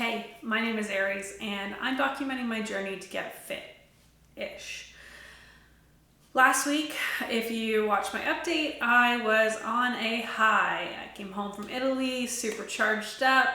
Hey, my name is Aries and I'm documenting my journey to get fit-ish. Last week, if you watched my update, I was on a high. I came home from Italy, super charged up,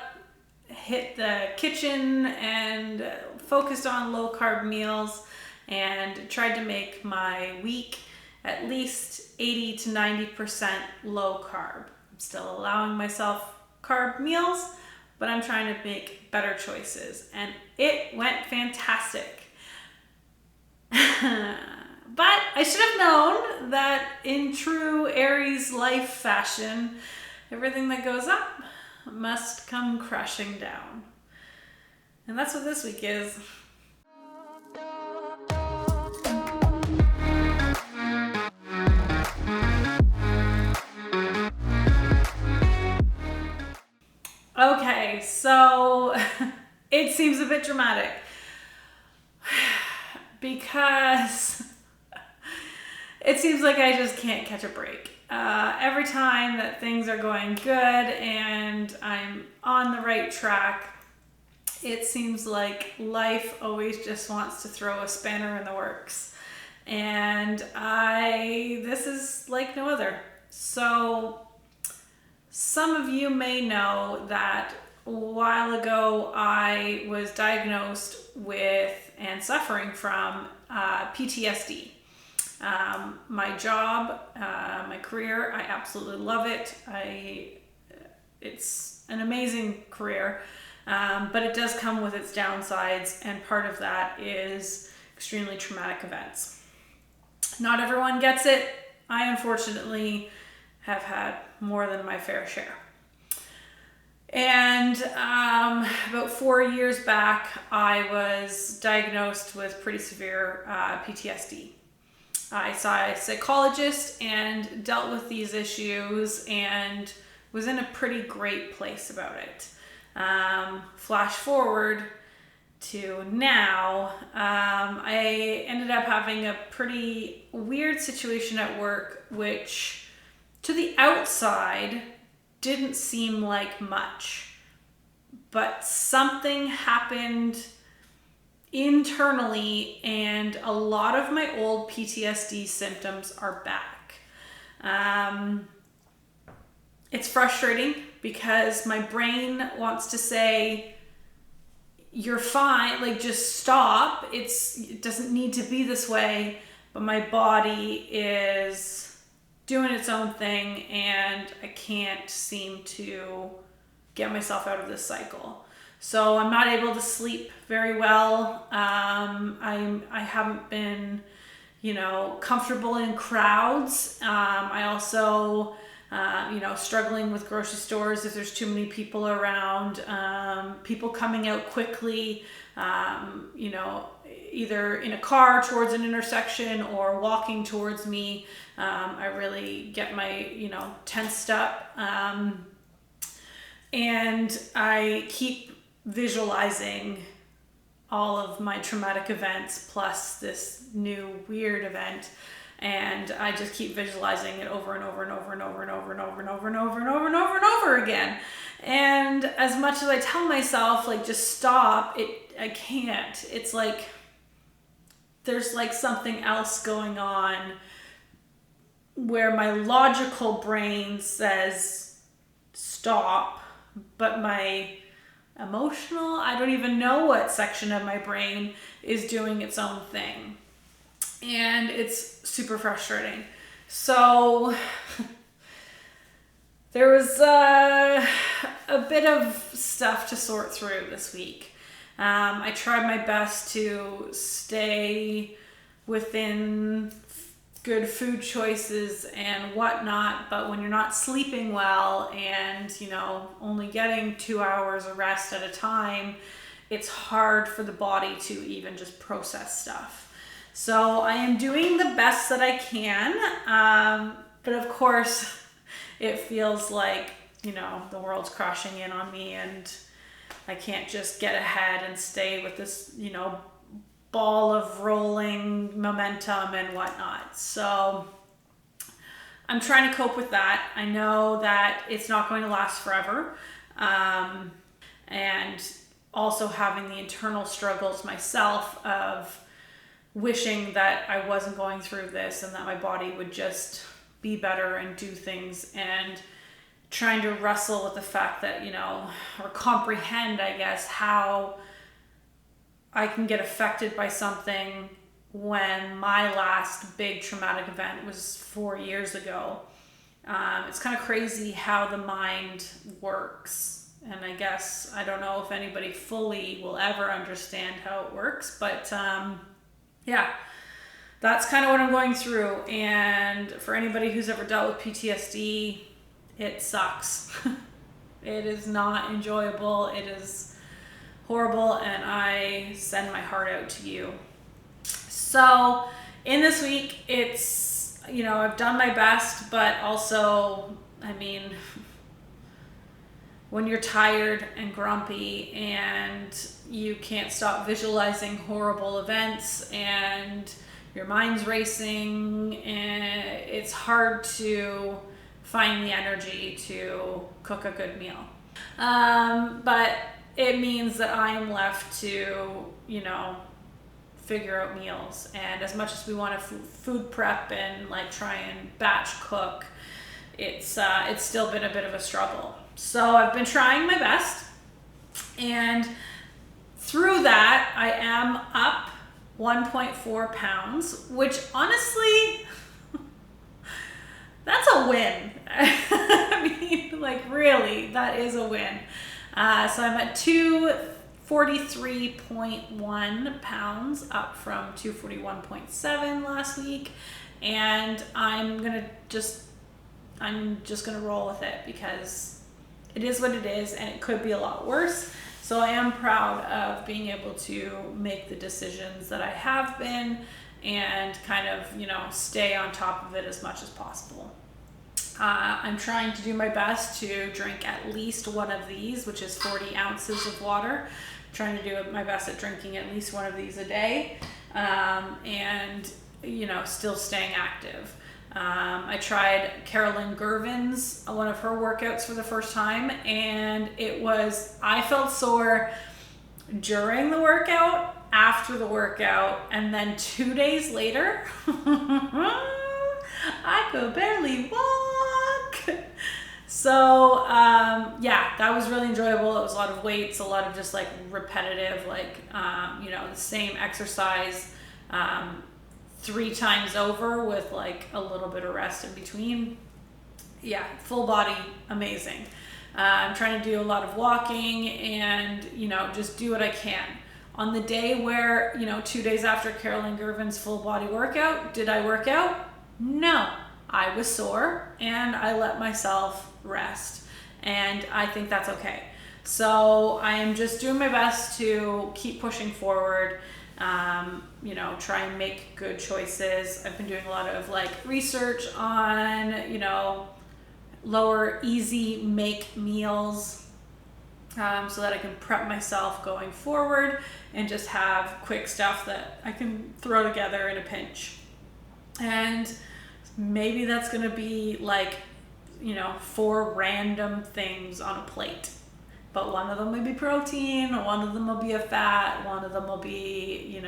hit the kitchen and focused on low carb meals and tried to make my week at least 80 to 90% low carb. I'm still allowing myself carb meals, but I'm trying to make better choices, and it went fantastic. But I should have known that in true Aries life fashion, everything that goes up must come crashing down. And that's what this week is. Okay, so it seems a bit dramatic because it seems like I just can't catch a break. Every time that things are going good and I'm on the right track, it seems like life always just wants to throw a spanner in the works. And this is like no other. So some of you may know that a while ago I was diagnosed with and suffering from PTSD. My job, my career, I absolutely love it. It's an amazing career, but it does come with its downsides, and part of that is extremely traumatic events. Not everyone gets it. I unfortunately have had more than my fair share. And about 4 years back, I was diagnosed with pretty severe PTSD. I saw a psychologist and dealt with these issues and was in a pretty great place about it. Flash forward to now, I ended up having a pretty weird situation at work, which to the outside didn't seem like much, but something happened internally and a lot of my old PTSD symptoms are back. It's frustrating because my brain wants to say, you're fine, like just stop. It doesn't need to be this way, but my body is doing its own thing and I can't seem to get myself out of this cycle. So I'm not able to sleep very well. I haven't been, comfortable in crowds. I also, struggling with grocery stores if there's too many people around, people coming out quickly, either in a car towards an intersection or walking towards me. I really get my, tensed up. And I keep visualizing all of my traumatic events plus this new weird event. And I just keep visualizing it over and over and over and over and over and over and over and over and over and over and over again. And as much as I tell myself, like, just stop, I can't. It's like there's like something else going on where my logical brain says stop, but my emotional, I don't even know what section of my brain is doing its own thing. And it's super frustrating. So there was a bit of stuff to sort through this week. I tried my best to stay within good food choices and whatnot, but when you're not sleeping well and only getting 2 hours of rest at a time, it's hard for the body to even just process stuff. So I am doing the best that I can, but of course it feels like the world's crashing in on me and I can't just get ahead and stay with this ball of rolling momentum and whatnot. So I'm trying to cope with that. I know that it's not going to last forever. And also having the internal struggles myself of wishing that I wasn't going through this and that my body would just be better and do things, and trying to wrestle with the fact that, or comprehend, I guess, how I can get affected by something when my last big traumatic event was 4 years ago. It's kind of crazy how the mind works. And I guess, I don't know if anybody fully will ever understand how it works, but yeah, that's kind of what I'm going through. And for anybody who's ever dealt with PTSD, it sucks. It is not enjoyable. It is horrible, and I send my heart out to you. So in this week, it's, I've done my best, but also, when you're tired and grumpy and you can't stop visualizing horrible events and your mind's racing, and it's hard to find the energy to cook a good meal. But it means that I'm left to, figure out meals. And as much as we want to food prep and try and batch cook, it's still been a bit of a struggle. So I've been trying my best, and through that I am up 1.4 pounds, which honestly, that's a win. Really, that is a win. So I'm at 243.1 pounds, up from 241.7 last week, and I'm just gonna roll with it because it is what it is, and it could be a lot worse. So I am proud of being able to make the decisions that I have been, and kind of, stay on top of it as much as possible. I'm trying to do my best to drink at least one of these, which is 40 ounces of water. I'm trying to do my best at drinking at least one of these a day, and, still staying active. I tried Carolyn Gervin's, one of her workouts for the first time, and I felt sore during the workout, after the workout, and then 2 days later, I could barely walk. So, that was really enjoyable. It was a lot of weights, a lot of just repetitive, the same exercise, 3 times over with a little bit of rest in between. Yeah, full body, amazing. I'm trying to do a lot of walking and, just do what I can. On the day where, 2 days after Carolyn Gervin's full body workout, did I work out? No, I was sore and I let myself rest. And I think that's okay. So I am just doing my best to keep pushing forward. Try and make good choices. I've been doing a lot of research on, lower easy make meals, so that I can prep myself going forward and just have quick stuff that I can throw together in a pinch. And maybe that's going to be 4 random things on a plate. But one of them will be protein, one of them will be a fat, one of them will be,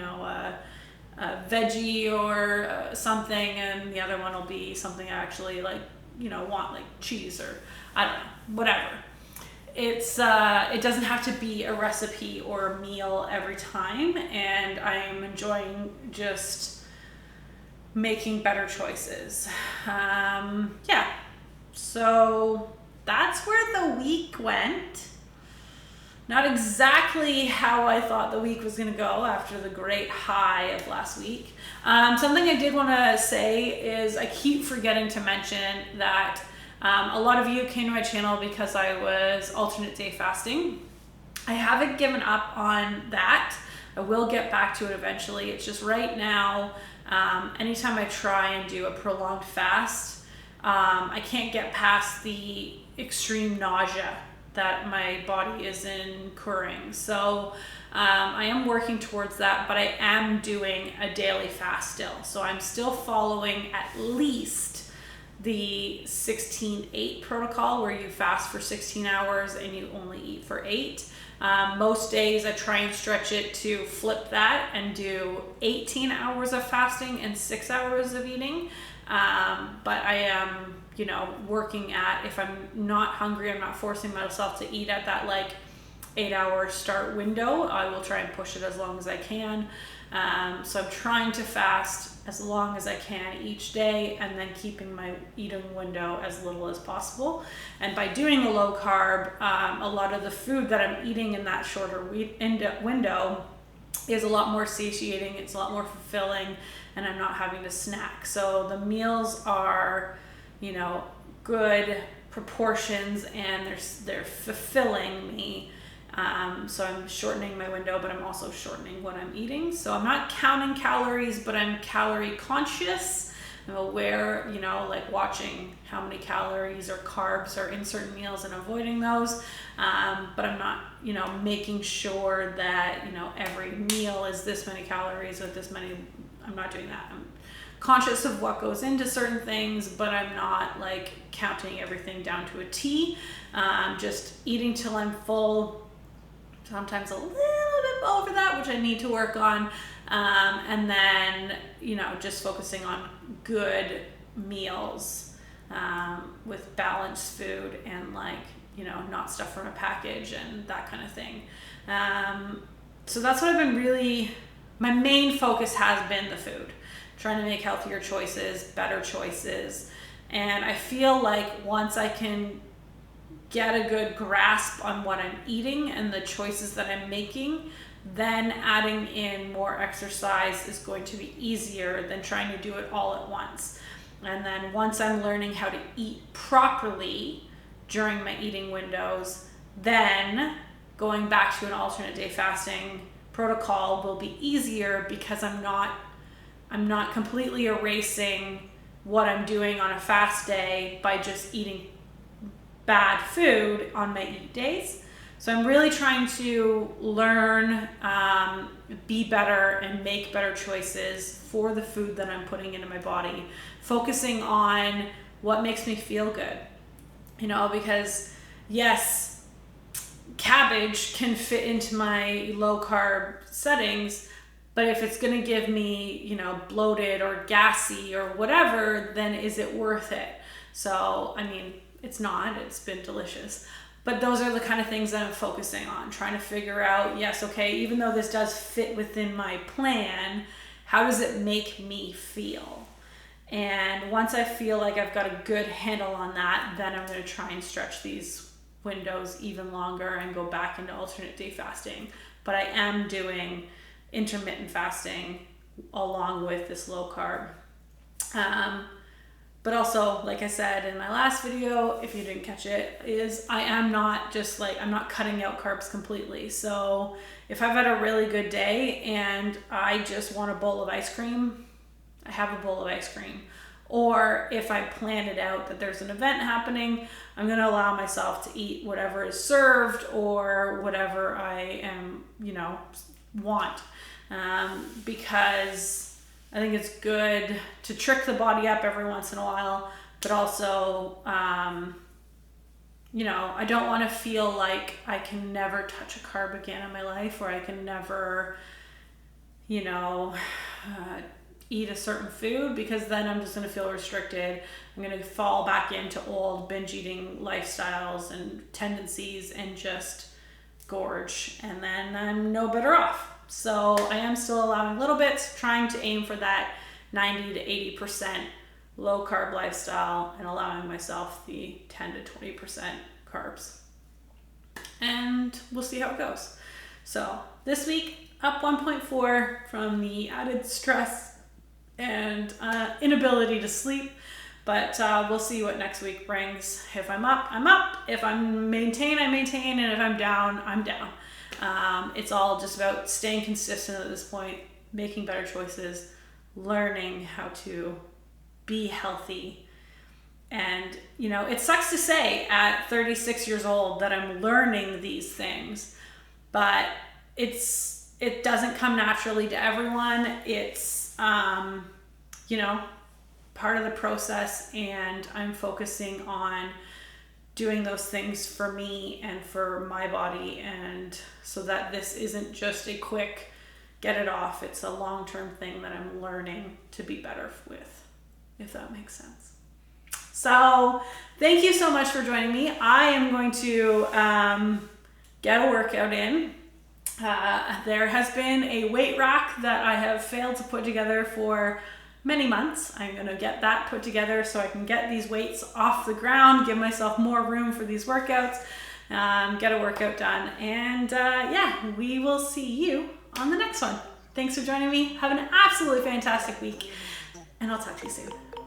a veggie or something, and the other one will be something I actually want, cheese or I don't know, whatever. It doesn't have to be a recipe or a meal every time, and I am enjoying just making better choices. So that's where the week went. Not exactly how I thought the week was going to go after the great high of last week. Something I did want to say is I keep forgetting to mention that a lot of you came to my channel because I was alternate day fasting. I haven't given up on that. I will get back to it eventually. It's just right now, anytime I try and do a prolonged fast, I can't get past the extreme nausea that my body is incurring. So I am working towards that, but I am doing a daily fast still. So I'm still following at least the 16-8 protocol, where you fast for 16 hours and you only eat for 8. Most days I try and stretch it to flip that and do 18 hours of fasting and 6 hours of eating. But I am, working at, if I'm not hungry, I'm not forcing myself to eat at that like 8-hour start window. I will try and push it as long as I can. So I'm trying to fast as long as I can each day, and then keeping my eating window as little as possible. And by doing a low carb, a lot of the food that I'm eating in that shorter window is a lot more satiating, it's a lot more fulfilling, and I'm not having to snack. So the meals are, good proportions, and they're fulfilling me. So I'm shortening my window, but I'm also shortening what I'm eating. So I'm not counting calories, but I'm calorie conscious. I'm aware, like watching how many calories or carbs are in certain meals and avoiding those. But I'm not, making sure that, every meal is this many calories with this many. I'm not doing that. I'm conscious of what goes into certain things, but I'm not like counting everything down to a T. Just eating till I'm full. Sometimes a little bit over that, which I need to work on. And then, just focusing on good meals with balanced food and not stuff from a package and that kind of thing. So that's what I've been my main focus has been the food, trying to make healthier choices, better choices. And I feel like once I can get a good grasp on what I'm eating and the choices that I'm making, then adding in more exercise is going to be easier than trying to do it all at once. And then once I'm learning how to eat properly during my eating windows, then going back to an alternate day fasting protocol will be easier, because I'm not completely erasing what I'm doing on a fast day by just eating bad food on my eat days. So I'm really trying to learn, be better, and make better choices for the food that I'm putting into my body, focusing on what makes me feel good. Because yes, cabbage can fit into my low carb settings, but if it's going to give me, bloated or gassy or whatever, then is it worth it? So, it's not, it's been delicious. But those are the kind of things that I'm focusing on, trying to figure out, yes, okay, even though this does fit within my plan, how does it make me feel? And once I feel like I've got a good handle on that, then I'm going to try and stretch these windows even longer and go back into alternate day fasting. But I am doing intermittent fasting along with this low carb. But also, like I said in my last video, if you didn't catch it, is I am not just I'm not cutting out carbs completely. So if I've had a really good day and I just want a bowl of ice cream, I have a bowl of ice cream. Or if I plan it out that there's an event happening, I'm going to allow myself to eat whatever is served or whatever I am, want. Because I think it's good to trick the body up every once in a while, but also, I don't want to feel like I can never touch a carb again in my life, or I can never, eat a certain food, because then I'm just going to feel restricted. I'm going to fall back into old binge eating lifestyles and tendencies and just gorge, and then I'm no better off. So I am still allowing little bits, trying to aim for that 90 to 80% low carb lifestyle, and allowing myself the 10 to 20% carbs. And we'll see how it goes. So this week, up 1.4 from the added stress and inability to sleep. But we'll see what next week brings. If I'm up, I'm up. If I maintain, I maintain. And if I'm down, I'm down. It's all just about staying consistent at this point, making better choices, learning how to be healthy. And, it sucks to say at 36 years old that I'm learning these things, but it doesn't come naturally to everyone. It's, part of the process, and I'm focusing on doing those things for me and for my body, and so that this isn't just a quick get it off. It's a long-term thing that I'm learning to be better with, if that makes sense. So thank you so much for joining me. I am going to get a workout in. There has been a weight rack that I have failed to put together for many months. I'm going to get that put together so I can get these weights off the ground, give myself more room for these workouts, get a workout done. And yeah, we will see you on the next one. Thanks for joining me. Have an absolutely fantastic week, and I'll talk to you soon.